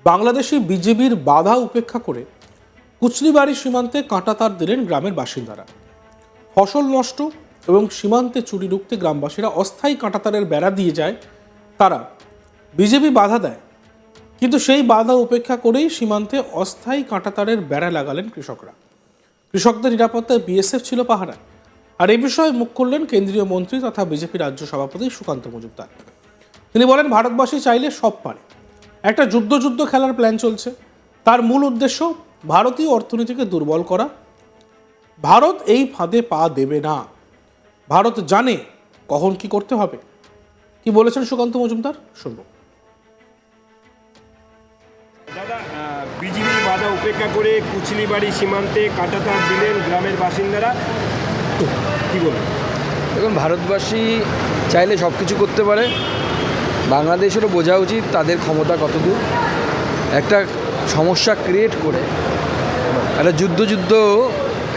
বাংলাদেশি বিজেপির বাধা উপেক্ষা করে কুচলিবাড়ি সীমান্তে কাঁটাতার দিলেন গ্রামের বাসিন্দারা। ফসল নষ্ট এবং সীমান্তে চুরি রুখতে গ্রামবাসীরা অস্থায়ী কাঁটাতারের বেড়া দিয়ে যায়। তারা বিজেপি বাধা দেয়, কিন্তু সেই বাধা উপেক্ষা করেই সীমান্তে অস্থায়ী কাঁটাতারের বেড়া লাগালেন কৃষকরা। কৃষকদের নিরাপত্তায় বিএসএফ ছিল পাহারা। আর এই বিষয়ে মুখ খুললেন কেন্দ্রীয় মন্ত্রী তথা বিজেপি রাজ্য সভাপতি সুকান্ত মজুমদার। তিনি বলেন, ভারতবাসী চাইলে সব পারে। একটা যুদ্ধ খেলার প্ল্যান চলছে। তার মূল উদ্দেশ্য ভারতীয় অর্থনীতিকে দুর্বল করা। ভারত এই ফাঁদে পা দেবে না। ভারত জানে কখন কি করতে হবে। কি বলেছেন সুকান্ত মজুমদার, শুনবো। দাদা, বিজেপি বাধা উপেক্ষা করে কুচলিবাড়ি সীমান্তে কাঁটাতার দিলেন গ্রামের বাসিন্দারা, কি বলবেন? দেখুন, ভারতবাসী চাইলে সব কিছু করতে পারে। বাংলাদেশেরও বোঝা উচিত তাদের ক্ষমতা কতদূর। একটা সমস্যা ক্রিয়েট করে একটা যুদ্ধ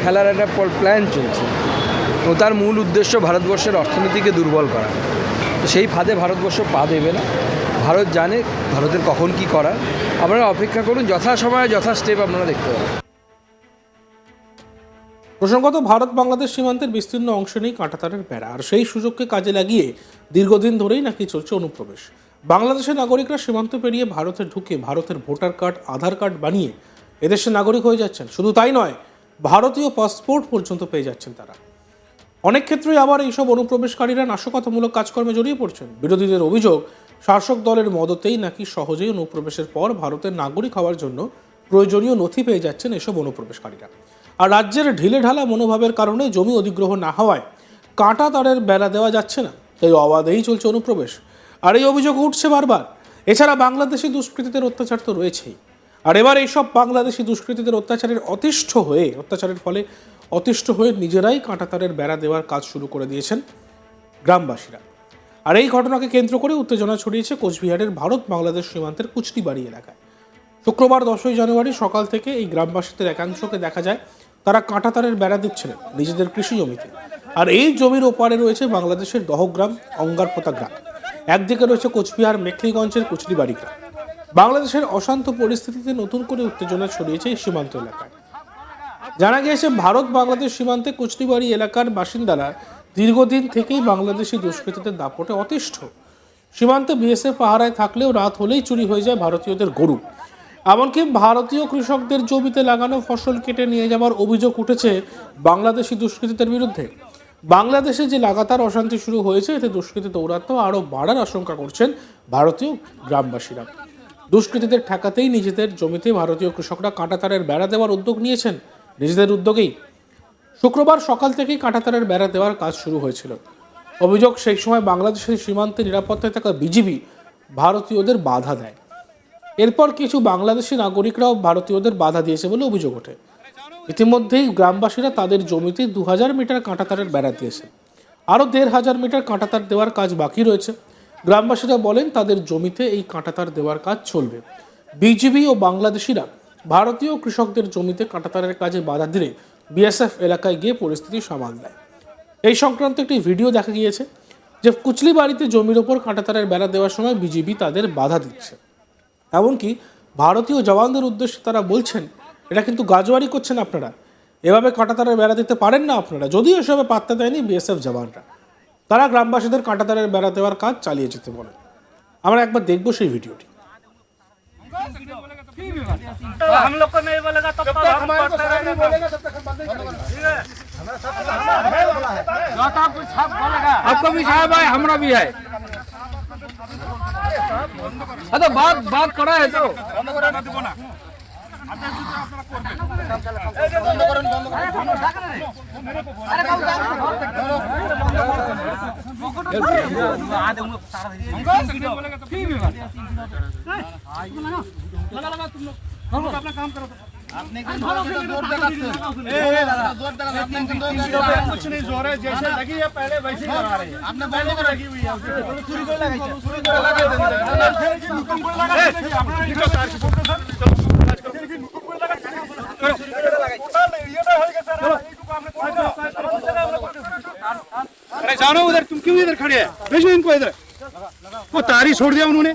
খেলার একটা প্ল্যান চলছে, এবং তার মূল উদ্দেশ্য ভারতবর্ষের অর্থনীতিকে দুর্বল করা। তো সেই ফাঁদে ভারতবর্ষ পা দেবে না। ভারত জানে ভারতের কখন কি করার। আপনারা অপেক্ষা করুন, যথাসময়ে যথা স্টেপ আপনারা দেখতে পাবেন। প্রসঙ্গত, ভারত বাংলাদেশ সীমান্তের বিস্তীর্ণ অংশে নেই কাঁটাতারের বেড়া। আর সেই সুযোগকে কাজে লাগিয়ে দীর্ঘদিন ধরেই নাকি চলছে অনুপ্রবেশ। বাংলাদেশের নাগরিকরা সীমান্ত পেরিয়ে ভারতে ঢুকে ভারতের ভোটার কার্ড, আধার কার্ড বানিয়ে এদেশের নাগরিক হয়ে যাচ্ছেন। শুধু তাই নয়, ভারতীয় পাসপোর্ট পর্যন্ত পেয়ে যাচ্ছেন তারা। অনেক ক্ষেত্রেই আবার এইসব অনুপ্রবেশকারীরা নাশকতামূলক কাজকর্মে জড়িয়ে পড়ছেন। বিরোধীদের অভিযোগ, শাসক দলের মদতেই নাকি সহজেই অনুপ্রবেশের পর ভারতের নাগরিক হওয়ার জন্য প্রয়োজনীয় নথি পেয়ে যাচ্ছেন এসব অনুপ্রবেশকারীরা। আর রাজ্যের ঢিলেঢালা মনোভাবের কারণে জমি অধিগ্রহণ না হওয়ায় কাঁটা তারের বেড়া দেওয়া যাচ্ছে না, তাই অবাধেই চলছে অনুপ্রবেশ। আর এই অভিযোগ উঠছে বারবার। এছাড়া বাংলাদেশি দুষ্কৃতীদের অত্যাচার তো রয়েছেই। আর এবার এইসব বাংলাদেশি দুষ্কৃতীদের অত্যাচারের ফলে অতিষ্ঠ হয়ে নিজেরাই কাঁটাতারের বেড়া দেওয়ার কাজ শুরু করে দিয়েছেন গ্রামবাসীরা। আর এই ঘটনাকে কেন্দ্র করে উত্তেজনা ছড়িয়েছে কোচবিহারের ভারত বাংলাদেশ সীমান্তের কুচলিবাড়ি এলাকায়। শুক্রবার 10ই জানুয়ারি সকাল থেকে এই গ্রামবাসীদের একাংশকে দেখা যায় তারা কাঁটাতারের বেড়া দিচ্ছিলেন নিজেদের কৃষি জমিতে। আর এই জমির ওপারে রয়েছে বাংলাদেশের দহগ্রাম, অঙ্গারপোতা গ্রাম। একদিকে রয়েছে কোচবিহার মেখলিগঞ্জের কুচলিবাড়ি গ্রাম। বাংলাদেশের অশান্ত পরিস্থিতিতে নতুন করে উত্তেজনা ছড়িয়েছে এই সীমান্ত এলাকায়। জানা গিয়েছে, ভারত বাংলাদেশ সীমান্তে কুচলিবাড়ি এলাকার বাসিন্দারা দীর্ঘদিন থেকেই বাংলাদেশি দুষ্কৃতীদের দাপটে অতিষ্ঠ। সীমান্তে বিএসএফ পাহারায় থাকলেও রাত হলেই চুরি হয়ে যায় ভারতীয়দের গরু। এমনকি ভারতীয় কৃষকদের জমিতে লাগানো ফসল কেটে নিয়ে যাওয়ার অভিযোগ উঠেছে বাংলাদেশি দুষ্কৃতীদের বিরুদ্ধে। বাংলাদেশে যে লাগাতার অশান্তি শুরু হয়েছে, এতে দুষ্কৃতী দৌরাত্ম্য আরও বাড়ার আশঙ্কা করছেন ভারতীয় গ্রামবাসীরা। দুষ্কৃতীদের ঠেকাতেই নিজেদের জমিতে ভারতীয় কৃষকরা কাঁটাতারের বেড়া দেওয়ার উদ্যোগ নিয়েছেন নিজেদের উদ্যোগেই। শুক্রবার সকাল থেকেই কাঁটাতারের বেড়া দেওয়ার কাজ শুরু হয়েছিল। অভিযোগ, সেই সময় বাংলাদেশের সীমান্তে নিরাপত্তায় থাকা বিজিবি ভারতীয়দের বাধা দেয়। এরপর কিছু বাংলাদেশি নাগরিকরাও ভারতীয়দের বাধা দিয়েছে বলে অভিযোগ ওঠে। ইতিমধ্যেই গ্রামবাসীরা তাদের জমিতে 2000 মিটার কাঁটাতারের বেড়া দিয়েছে। আরও 1500 মিটার কাঁটাতার দেওয়ার কাজ বাকি রয়েছে। গ্রামবাসীরা বলেন, তাদের জমিতে এই কাঁটাতার দেওয়ার কাজ চলবে। বিজিবি ও বাংলাদেশিরা ভারতীয় কৃষকদের জমিতে কাঁটাতারের কাজে বাধা দিলে বিএসএফ এলাকায় গিয়ে পরিস্থিতি সামাল দেয়। এই সংক্রান্ত একটি ভিডিও দেখা গিয়েছে যে কুচলিবাড়িতে জমির ওপর কাঁটাতারের বেড়া দেওয়ার সময় বিজিবি তাদের বাধা দিচ্ছে। এমনকি ভারতীয় জওয়ানদের উদ্দেশ্যে তারা বলছেন, এটা কিন্তু গাজোয়ারি করছেন আপনারা, এভাবে কাঁটাতারের বেড়া দিতে পারেন না আপনারা। যদিও এসবে পাত্তা দেয়নি বিএসএফ জওয়ানরা, তারা গ্রামবাসীদের কাঁটাতারের বেড়া দেওয়ার কাজ চালিয়ে যেতে বলে। আমরা একবার দেখব সেই ভিডিওটি। हम लोग को नहीं बोलेगा तब तक हम करते रहेंगे, बोलेगा तब तक हम बंद नहीं करेंगे। आपका भी साहब है, हमारा भी है। तो बात करा है तो अपना काम करो। कुछ नहीं जोर है, जैसे लगी है पहले वैसे ही लगा रहे हैं। आपने पहले को लगी हुई है, पूरी को लगाई है, पूरी को लगा देंगे। अरे जानो उधर, तुम क्यों इधर खड़े हैं? भेजो इनको इधर। वो तारी छोड़ दिया उन्होंने।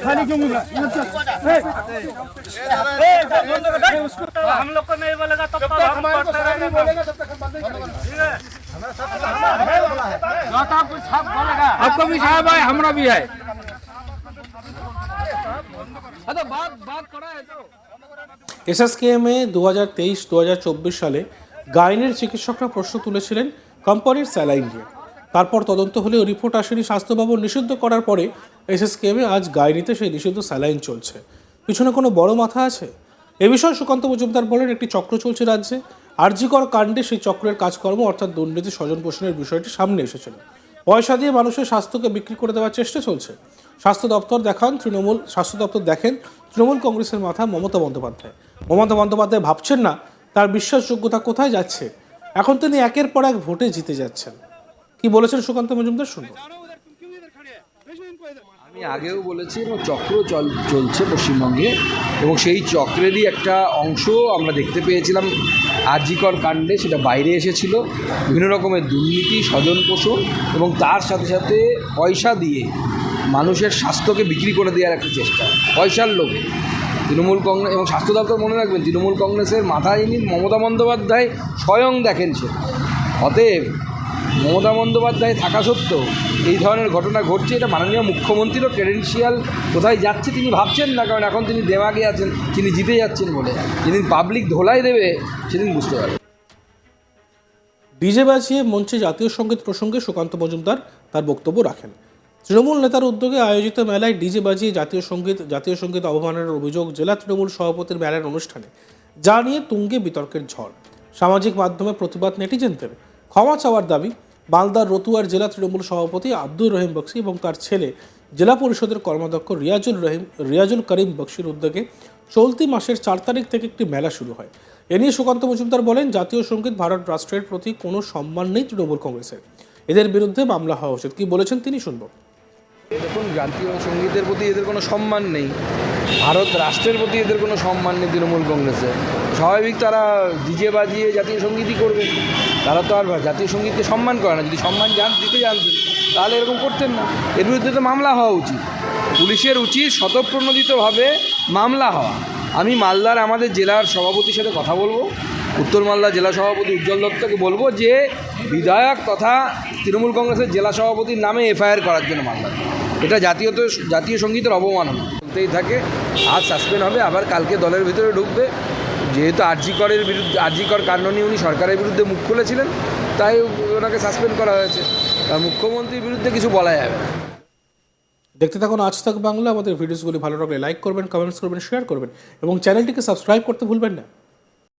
खाली क्यों मिला हम लोग को नहीं बोलेगा तब तो हम करते रहेंगे आपको भी साहब है हमरा भी है बात करा है तो এসএসকেএমে 2023-2024 সালে গাইনির চিকিৎসকরা প্রশ্ন তুলেছিলেন কোম্পানির স্যালাইন নিয়ে। তারপর তদন্ত হলেও রিপোর্ট আসেনি। স্বাস্থ্য ভবন নিষিদ্ধ করার পরে এসএসকেএমে আজ গাইনিতে সেই নিষিদ্ধ স্যালাইন চলছে। পিছনে কোনো বড় মাথা আছে? এ বিষয়ে সুকান্ত মজুমদার বলেন, একটি চক্র চলছে রাজ্যে। আরজিকর কাণ্ডে সেই চক্রের কাজকর্ম অর্থাৎ দুর্নীতি, স্বজন পোষণের বিষয়টি সামনে এসেছিল। পয়সা দিয়ে মানুষের স্বাস্থ্যকে বিক্রি করে দেওয়ার চেষ্টা চলছে। স্বাস্থ্য দপ্তর দেখেন তৃণমূল কংগ্রেসের মাথা মমতা বন্দ্যোপাধ্যায়। মমতা বন্দ্যোপাধ্যায় ভাবছেন না তার বিশ্বাসযোগ্যতা কোথায় যাচ্ছে। এখন তিনি একের পর এক ভোটে জিতে যাচ্ছেন। কি বলেছেন সুকান্ত মজুমদার, শুনব। আমি আগেও বলেছি এবং চক্র চলছে পশ্চিমবঙ্গে, এবং সেই চক্রেরই একটা অংশ আমরা দেখতে পেয়েছিলাম আরজিকর কাণ্ডে। সেটা বাইরে এসেছিল বিভিন্ন রকমের দুর্নীতি, স্বজন পোষণ এবং তার সাথে সাথে পয়সা দিয়ে মানুষের স্বাস্থ্যকে বিক্রি করে দেওয়ার একটা চেষ্টা, পয়সার লোভে। তৃণমূল কংগ্রেস এবং স্বাস্থ্য দপ্তর, মনে রাখবেন, তৃণমূল কংগ্রেসের মাথায় যিনি মমতা বন্দ্যোপাধ্যায় স্বয়ং দেখেন সে। অতএব মমতা বন্দ্যোপাধ্যায় থাকা সত্ত্বেও এই ধরনের ঘটনা ঘটছে, এটা মাননীয় মুখ্যমন্ত্রীরও ক্রেডেন্সিয়াল কোথায় যাচ্ছে তিনি ভাবছেন না। কারণ এখন তিনি দেমাগে আছেন, তিনি জিতে যাচ্ছেন বলে। যেদিন পাবলিক ধোলাই দেবে সেদিন বুঝতে পারবে। ডিজে বাজিয়ে মঞ্চে জাতীয় সঙ্গীত প্রসঙ্গে সুকান্ত মজুমদার তার বক্তব্য রাখেন। তৃণমূল নেতার উদ্যোগে আয়োজিত মেলায় ডিজে বাজিয়ে জাতীয় সঙ্গীত অবমাননার অভিযোগ জেলা তৃণমূল সভাপতির মেলার অনুষ্ঠানে, যা নিয়ে তুঙ্গে বিতর্কের ঝড়। সামাজিক মাধ্যমে প্রতিবাদ নেটিজেনদের, ক্ষমা চাওয়ার দাবি। মালদার রতুয়ার জেলা তৃণমূল সভাপতি আব্দুর রহিম বক্সি এবং তার ছেলে জেলা পরিষদের কর্মাধ্যক্ষ রিয়াজুল করিম বক্সির উদ্যোগে চলতি মাসের 4 তারিখ থেকে একটি মেলা শুরু হয়। এ নিয়ে সুকান্ত মজুমদার বলেন, জাতীয় সঙ্গীত ভারত রাষ্ট্রের প্রতি কোনো সম্মান নেই তৃণমূল কংগ্রেসের। এদের বিরুদ্ধে মামলা হওয়া উচিত। কি বলেছেন তিনি, শুনব। দেখুন, জাতীয় সঙ্গীতের প্রতি এদের কোনো সম্মান নেই, ভারত রাষ্ট্রের প্রতি এদের কোনো সম্মান নেই তৃণমূল কংগ্রেসের। স্বাভাবিক তারা ডিজে বাজিয়ে জাতীয় সঙ্গীতই করবে। তারা তো আর জাতীয় সঙ্গীতকে সম্মান করে না। যদি সম্মান দিতে জানতেন তাহলে এরকম করতেন না। এর বিরুদ্ধে তো মামলা হওয়া উচিত। পুলিশের উচিত স্বতঃপ্রণোদিতভাবে মামলা হওয়া। আমি মালদার আমাদের জেলার সভাপতির সাথে কথা বলবো, উত্তর মালদা জেলা সভাপতি উজ্জ্বল দত্তকে বলবো যে বিধায়ক তথা তৃণমূল কংগ্রেসের জেলা সভাপতির নামে এফআইআর করার জন্য মামলা। এটা জাতীয় সঙ্গীতের অবমাননা চলতেই থাকে। আজ সাসপেন্ড হবে, আবার কালকে দলের ভিতরে ঢুকবে। যেহেতু আরজিকর কাণ্ড নিয়ে উনি সরকারের বিরুদ্ধে মুখ খুলেছিলেন, তাই ওনাকে সাসপেন্ড করা হয়েছে। আর মুখ্যমন্ত্রীর বিরুদ্ধে কিছু বলা যাবে না। দেখতে থাকুন আজ তাক বাংলা। আমাদের ভিডিওসগুলি ভালো লাগলে লাইক করবেন, কমেন্টস করবেন, শেয়ার করবেন এবং চ্যানেলটিকে সাবস্ক্রাইব করতে ভুলবেন না।